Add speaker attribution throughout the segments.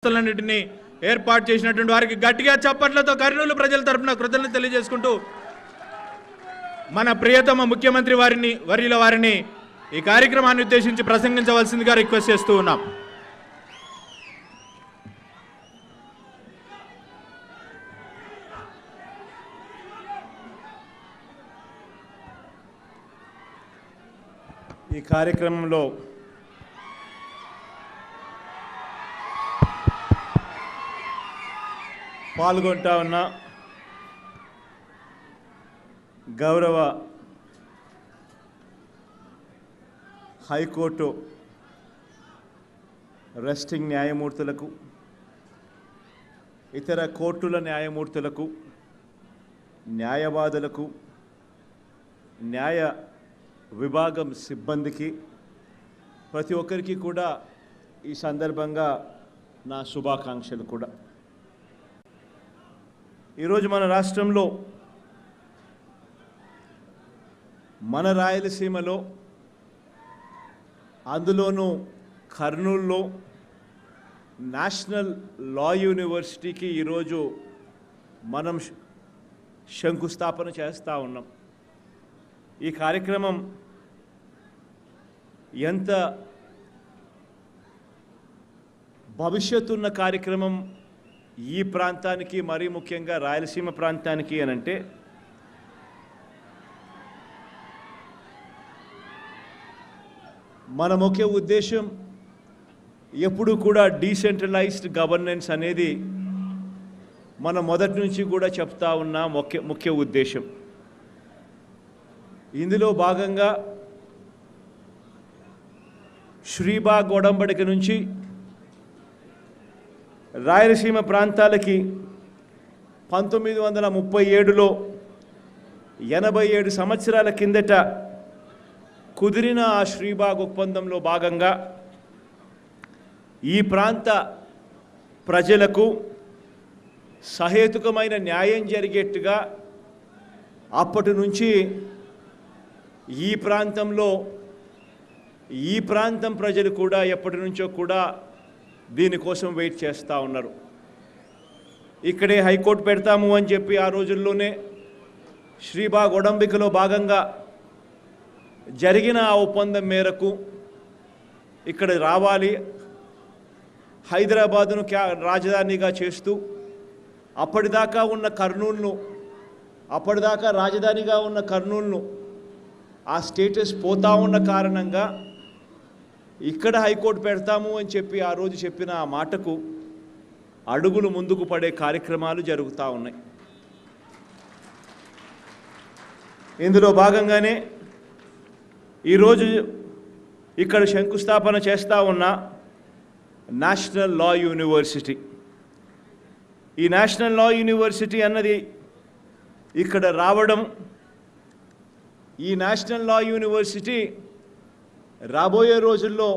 Speaker 1: న్నిటిని ఏర్పాటు చేసినటువంటి వారికి గట్టిగా చప్పట్లతో కర్నూలు ప్రజల తరపున కృతజ్ఞతలు తెలియజేసుకుంటూ మన ప్రియతమ ముఖ్యమంత్రి వారిని ఈ కార్యక్రమాన్ని ఉద్దేశించి ప్రసంగించవలసిందిగా రిక్వెస్ట్ చేస్తూ ఉన్నాం.
Speaker 2: ఈ కార్యక్రమంలో పాల్గొంటా ఉన్న గౌరవ హైకోర్టు రెస్టింగ్ న్యాయమూర్తులకు, ఇతర కోర్టుల న్యాయమూర్తులకు, న్యాయవాదులకు, న్యాయ విభాగం సిబ్బందికి, ప్రతి ఒక్కరికి కూడా ఈ సందర్భంగా నా శుభాకాంక్షలు కూడా. ఈరోజు మన రాష్ట్రంలో, మన రాయలసీమలో, అందులోనూ కర్నూలులో నేషనల్ లా యూనివర్సిటీకి ఈరోజు మనం శంకుస్థాపన చేస్తూ ఉన్నాం. ఈ కార్యక్రమం ఎంత భవిష్యత్తు ఉన్న కార్యక్రమం ఈ ప్రాంతానికి, మరీ ముఖ్యంగా రాయలసీమ ప్రాంతానికి అనంటే, మన ముఖ్య ఉద్దేశం ఎప్పుడు కూడా డీసెంట్రలైజ్డ్ గవర్నెన్స్ అనేది మన మొదటి నుంచి కూడా చెప్తా ఉన్న ముఖ్య ఉద్దేశం. ఇందులో భాగంగా శ్రీబాగ్ ఒడంబడిక నుంచి రాయలసీమ ప్రాంతాలకి 1937లో 87 సంవత్సరాల కిందట కుదిరిన ఆ శ్రీబాగ్ ఒప్పందంలో భాగంగా ఈ ప్రాంత ప్రజలకు సహేతుకమైన న్యాయం జరిగేట్టుగా అప్పటి నుంచి ఈ ప్రాంతం ప్రజలు కూడా ఎప్పటి నుంచో కూడా దీనికోసం వెయిట్ చేస్తూ ఉన్నారు. ఇక్కడే హైకోర్టు పెడతాము అని చెప్పి ఆ రోజుల్లోనే శ్రీబాగ్ ఒడంబికలో భాగంగా జరిగిన ఆ ఒప్పందం మేరకు ఇక్కడ రావాలి, హైదరాబాదును రాజధానిగా చేస్తూ అప్పటిదాకా రాజధానిగా ఉన్న కర్నూలును ఆ స్టేటస్ పోతా ఉన్న కారణంగా ఇక్కడ హైకోర్టు పెడతాము అని చెప్పి ఆ రోజు చెప్పిన ఆ మాటకు అడుగులు ముందుకు పడే కార్యక్రమాలు జరుగుతూ ఉన్నాయి. ఇందులో భాగంగానే ఈరోజు ఇక్కడ శంకుస్థాపన చేస్తూ ఉన్న నేషనల్ లా యూనివర్సిటీ. ఈ నేషనల్ లా యూనివర్సిటీ అన్నది ఇక్కడ రావడం, ఈ నేషనల్ లా యూనివర్సిటీ రాబోయే రోజుల్లో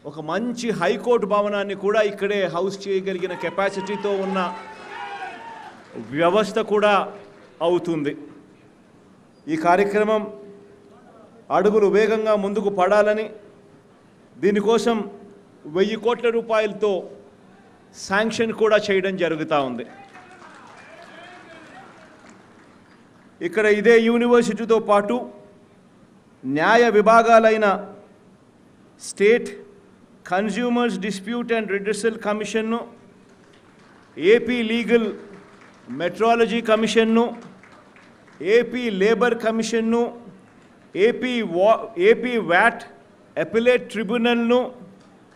Speaker 2: ఒక మంచి హైకోర్టు భవనాన్ని కూడా ఇక్కడే హౌస్ చేయగలిగిన కెపాసిటీతో ఉన్న వ్యవస్థ కూడా అవుతుంది. ఈ కార్యక్రమం అడుగులు వేగంగా ముందుకు పడాలని, దీనికోసం 1000 కోట్ల రూపాయలతో శాంక్షన్ కూడా చేయడం జరుగుతూ ఉంది. ఇక్కడ ఇదే యూనివర్సిటీతో పాటు న్యాయ విభాగాలైన state consumers dispute and redressal కమిషన్ను, ఏపీ లీగల్ మెట్రాలజీ కమిషన్ను, ఏపీ లేబర్ కమిషన్ను, ఏపీ వ్యాట్ అపిలేట్ ట్రిబ్యునల్ను,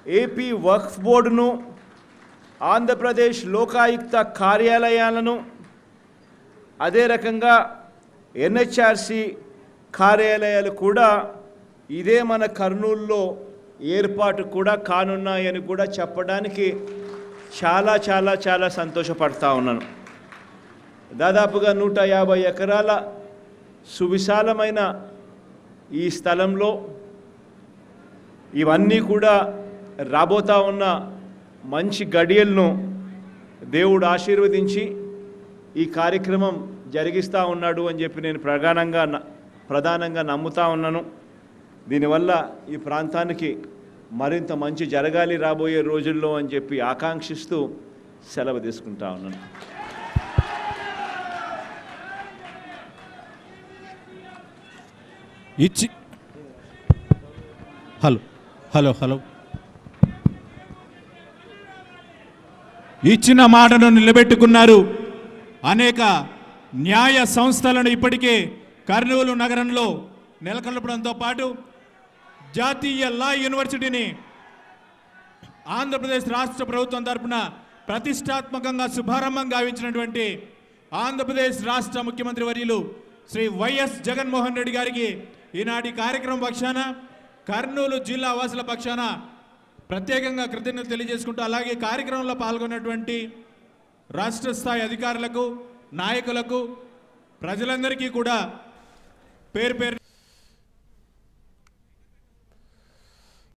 Speaker 2: ఏపీ వక్ఫ్ బోర్డును, ఆంధ్రప్రదేశ్ లోకాయుక్త కార్యాలయాలను, అదే రకంగా ఎన్హెచ్ఆర్సి కార్యాలయాలు కూడా ఇదే మన కర్నూలులో ఏర్పాటు కూడా కానున్నాయని కూడా చెప్పడానికి చాలా చాలా చాలా సంతోషపడతా ఉన్నాను. దాదాపుగా 150 ఎకరాల సువిశాలమైన ఈ స్థలంలో ఇవన్నీ కూడా రాబోతా ఉన్న మంచి గడియలను దేవుడు ఆశీర్వదించి ఈ కార్యక్రమం జరిగిస్తూ ఉన్నాడు అని చెప్పి నేను ప్రధానంగా నమ్ముతా ఉన్నాను. దీనివల్ల ఈ ప్రాంతానికి మరింత మంచి జరగాలి రాబోయే రోజుల్లో అని చెప్పి ఆకాంక్షిస్తూ సెలవు తీసుకుంటా ఉన్నాను.
Speaker 1: ఇచ్చిన మాటను నిలబెట్టుకున్నారు. అనేక న్యాయ సంస్థలను ఇప్పటికే కర్నూలు నగరంలో నెలకొల్పడంతో పాటు జాతీయ లా యూనివర్సిటీని ఆంధ్రప్రదేశ్ రాష్ట్ర ప్రభుత్వం తరఫున ప్రతిష్టాత్మకంగా శుభారంభం గావించినటువంటి ఆంధ్రప్రదేశ్ రాష్ట్ర ముఖ్యమంత్రి వర్యులు శ్రీ వైఎస్ జగన్మోహన్ రెడ్డి గారికి ఈనాటి కార్యక్రమం పక్షాన కర్నూలు జిల్లా వాసుల పక్షాన ప్రత్యేకంగా కృతజ్ఞతలు తెలియజేసుకుంటూ, అలాగే కార్యక్రమంలో పాల్గొన్నటువంటి రాష్ట్ర స్థాయి అధికారులకు, నాయకులకు, ప్రజలందరికీ కూడా పేరు